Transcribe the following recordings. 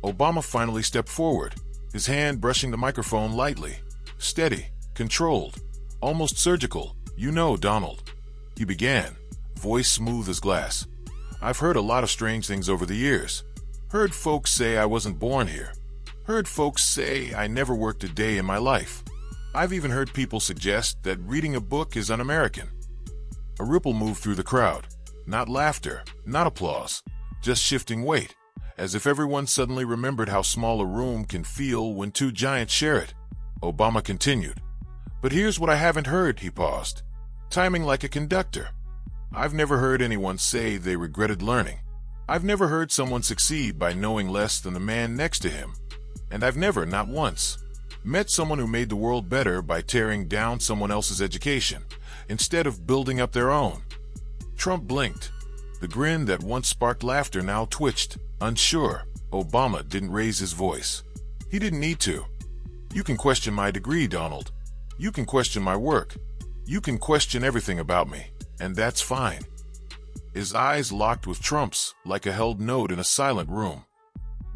Obama finally stepped forward, his hand brushing the microphone lightly. Steady, controlled, almost surgical. "You know, Donald," he began, voice smooth as glass. "I've heard a lot of strange things over the years. Heard folks say I wasn't born here. Heard folks say I never worked a day in my life. I've even heard people suggest that reading a book is un-American." A ripple moved through the crowd. Not laughter, not applause, just shifting weight, as if everyone suddenly remembered how small a room can feel when two giants share it. Obama continued. "But here's what I haven't heard," he paused, timing like a conductor. "I've never heard anyone say they regretted learning. I've never heard someone succeed by knowing less than the man next to him. And I've never, not once, met someone who made the world better by tearing down someone else's education instead of building up their own." Trump blinked. The grin that once sparked laughter now twitched. Unsure, Obama didn't raise his voice. He didn't need to. "You can question my degree, Donald. You can question my work. You can question everything about me, and that's fine." His eyes locked with Trump's like a held note in a silent room.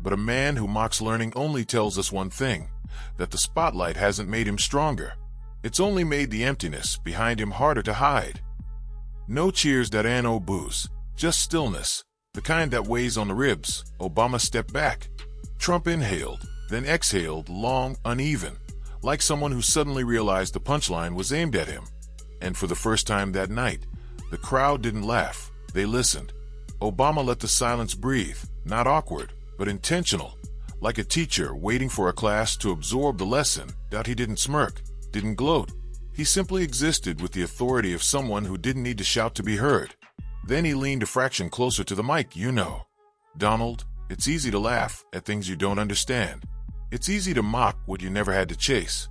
But a man who mocks learning only tells us one thing, that the spotlight hasn't made him stronger. It's only made the emptiness behind him harder to hide. No cheers, no boos, just stillness, the kind that weighs on the ribs. Obama stepped back. Trump inhaled, then exhaled, long, uneven, like someone who suddenly realized the punchline was aimed at him. And for the first time that night, the crowd didn't laugh, they listened. Obama let the silence breathe, not awkward, but intentional, like a teacher waiting for a class to absorb the lesson. He didn't smirk, didn't gloat. He simply existed with the authority of someone who didn't need to shout to be heard. Then he leaned a fraction closer to the mic. "You know, Donald, it's easy to laugh at things you don't understand. It's easy to mock what you never had to chase.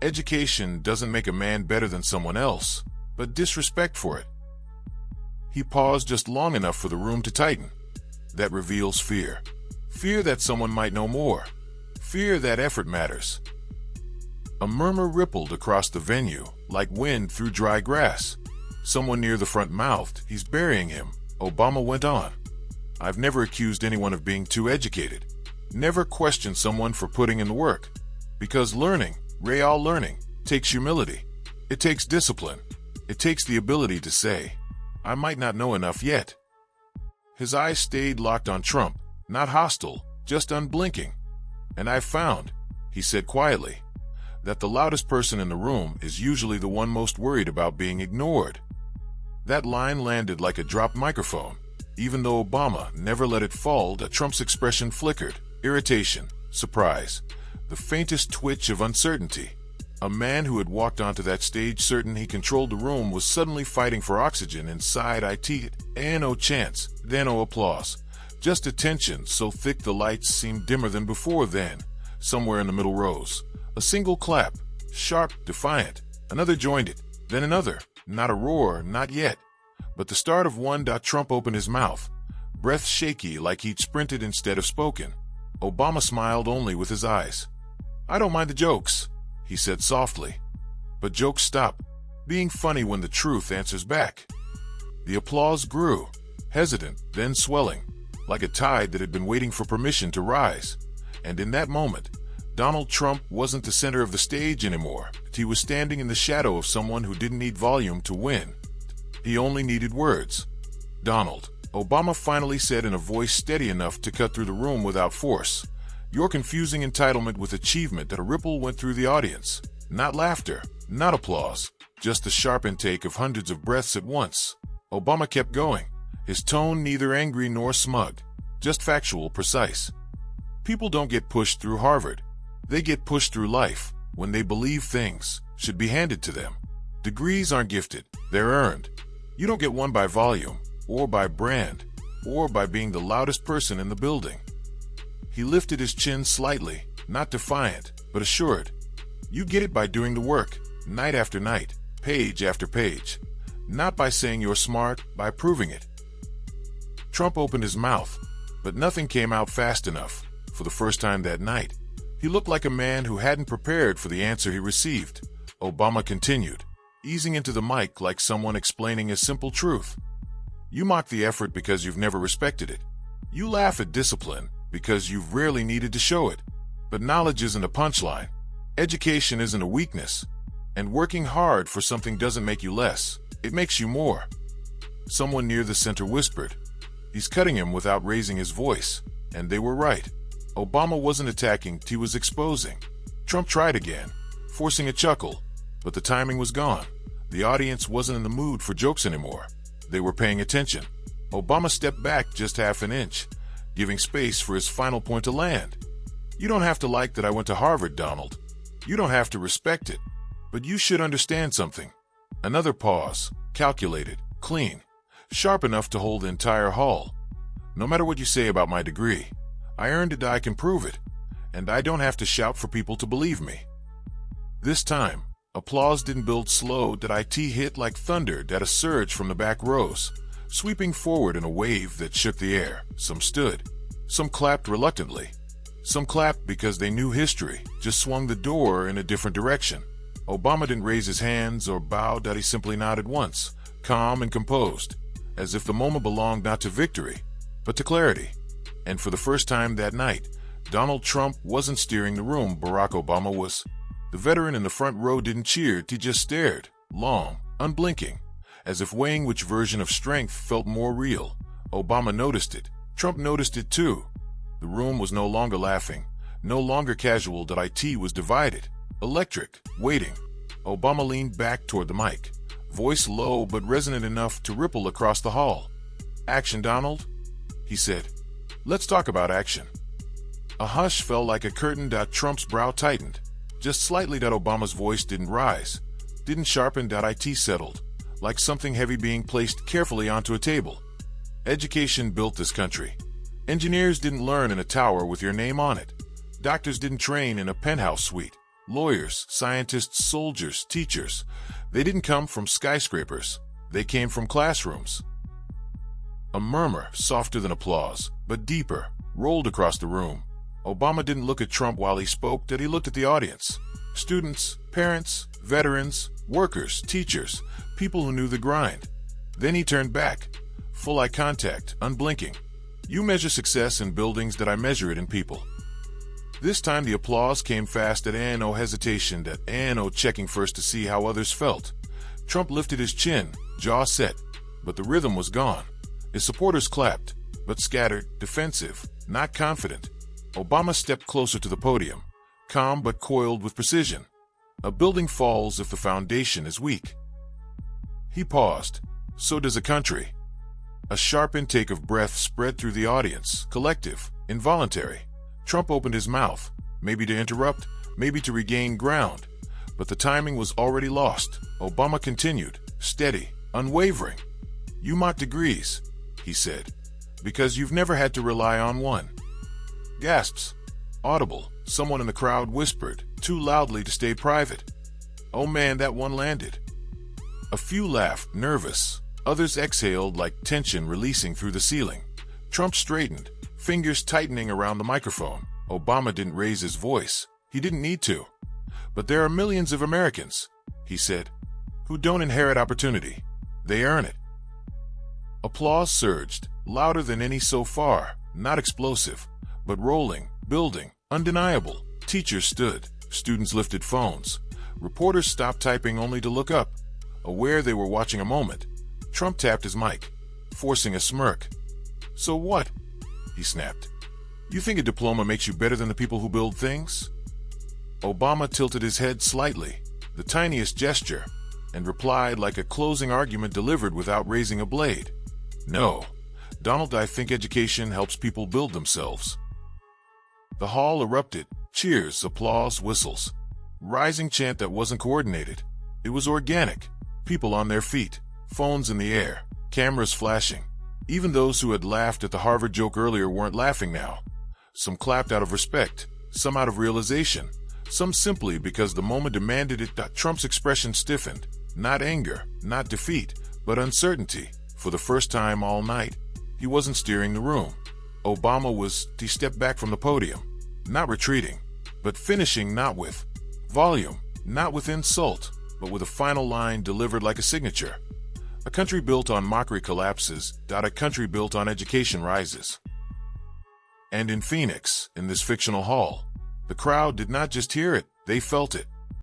Education doesn't make a man better than someone else, but disrespect for it." He paused just long enough for the room to tighten. That reveals fear. Fear that someone might know more. Fear that effort matters. A murmur rippled across the venue, like wind through dry grass. Someone near the front mouthed, "He's burying him." Obama went on. "I've never accused anyone of being too educated. Never questioned someone for putting in the work. Because learning, real learning, takes humility. It takes discipline. It takes the ability to say, I might not know enough yet." His eyes stayed locked on Trump, not hostile, just unblinking. "And I've found," he said quietly, "that the loudest person in the room is usually the one most worried about being ignored." That line landed like a dropped microphone. Even though Obama never let it fall, Trump's expression flickered. Irritation, surprise, the faintest twitch of uncertainty. A man who had walked onto that stage certain he controlled the room was suddenly fighting for oxygen inside it. And no chance, then no applause. Just a tension so thick the lights seemed dimmer than before. Then, somewhere in the middle rows, a single clap, sharp, defiant. Another joined it, then another. Not a roar, not yet, but the start of one. Trump opened his mouth, breath shaky like he'd sprinted instead of spoken. Obama smiled only with his eyes. "I don't mind the jokes," he said softly. "But jokes stop being funny when the truth answers back." The applause grew, hesitant, then swelling, like a tide that had been waiting for permission to rise. And in that moment, Donald Trump wasn't the center of the stage anymore. He was standing in the shadow of someone who didn't need volume to win. He only needed words. "Donald," Obama finally said in a voice steady enough to cut through the room without force, "you're confusing entitlement with achievement." A ripple went through the audience. Not laughter, not applause, just the sharp intake of hundreds of breaths at once. Obama kept going, his tone neither angry nor smug, just factual, precise. "People don't get pushed through Harvard. They get pushed through life when they believe things should be handed to them. Degrees aren't gifted, they're earned. You don't get one by volume, or by brand, or by being the loudest person in the building." He lifted his chin slightly, not defiant, but assured. "You get it by doing the work, night after night, page after page. Not by saying you're smart, by proving it." Trump opened his mouth, but nothing came out fast enough. For the first time that night, he looked like a man who hadn't prepared for the answer he received. Obama continued, easing into the mic like someone explaining a simple truth. "You mock the effort because you've never respected it. You laugh at discipline because you've rarely needed to show it. But knowledge isn't a punchline. Education isn't a weakness. And working hard for something doesn't make you less. It makes you more. Someone near the center whispered, "He's cutting him without raising his voice." And they were right. Obama wasn't attacking, he was exposing. Trump tried again, forcing a chuckle, but the timing was gone. The audience wasn't in the mood for jokes anymore. They were paying attention. Obama stepped back just half an inch, giving space for his final point to land. "You don't have to like that I went to Harvard, Donald. You don't have to respect it. But you should understand something." Another pause, calculated, clean, sharp enough to hold the entire hall. "No matter what you say about my degree, I earned it, I can prove it, and I don't have to shout for people to believe me." This time, applause didn't build slow, it hit like thunder at a surge from the back rows, sweeping forward in a wave that shook the air. Some stood. Some clapped reluctantly. Some clapped because they knew history just swung the door in a different direction. Obama didn't raise his hands or bow, he simply nodded once, calm and composed, as if the moment belonged not to victory, but to clarity. And for the first time that night, Donald Trump wasn't steering the room, Barack Obama was. The veteran in the front row didn't cheer, he just stared, long, unblinking, as if weighing which version of strength felt more real. Obama noticed it. Trump noticed it too. The room was no longer laughing, no longer casual, it was divided, electric, waiting. Obama leaned back toward the mic, voice low but resonant enough to ripple across the hall. "Action, Donald," he said. "Let's talk about action." A hush fell like a curtain, Trump's brow tightened, just slightly. Obama's voice didn't rise, didn't sharpen, it settled, like something heavy being placed carefully onto a table. Education built this country. Engineers didn't learn in a tower with your name on it. Doctors didn't train in a penthouse suite. Lawyers, scientists, soldiers, teachers, they didn't come from skyscrapers. They came from classrooms. A murmur, softer than applause, but deeper, rolled across the room. Obama didn't look at Trump while he spoke, he looked at the audience. Students, parents, veterans, workers, teachers, people who knew the grind. Then he turned back, full eye contact, unblinking. "You measure success in buildings, I measure it in people." This time the applause came fast, no hesitation, no checking first to see how others felt. Trump lifted his chin, jaw set, but the rhythm was gone. His supporters clapped, but scattered, defensive, not confident. Obama stepped closer to the podium, calm but coiled with precision. A building falls if the foundation is weak. He paused. So does a country. A sharp intake of breath spread through the audience, collective, involuntary. Trump opened his mouth, maybe to interrupt, maybe to regain ground, but the timing was already lost. Obama continued, steady, unwavering. "You mock degrees," he said, "because you've never had to rely on one." Gasps. Audible. Someone in the crowd whispered, too loudly to stay private, "Oh man, that one landed." A few laughed, nervous. Others exhaled like tension releasing through the ceiling. Trump straightened, fingers tightening around the microphone. Obama didn't raise his voice. He didn't need to. "But there are millions of Americans," he said, "who don't inherit opportunity. They earn it." Applause surged, louder than any so far, not explosive, but rolling, building, undeniable. Teachers stood, students lifted phones. Reporters stopped typing only to look up, aware they were watching a moment. Trump tapped his mic, forcing a smirk. "So what?" he snapped. "You think a diploma makes you better than the people who build things?" Obama tilted his head slightly, the tiniest gesture, and replied like a closing argument delivered without raising a blade. "No, Donald, I think education helps people build themselves." The hall erupted, cheers, applause, whistles. Rising chant that wasn't coordinated. It was organic, people on their feet, phones in the air, cameras flashing. Even those who had laughed at the Harvard joke earlier weren't laughing now. Some clapped out of respect, some out of realization, some simply because the moment demanded it. Trump's expression stiffened. Not anger, not defeat, but uncertainty. For the first time all night, he wasn't steering the room. Obama was. He stepped back from the podium, not retreating, but finishing not with volume, not with insult, but with a final line delivered like a signature. "A country built on mockery collapses. A country built on education rises." And in Phoenix, in this fictional hall, the crowd did not just hear it, they felt it.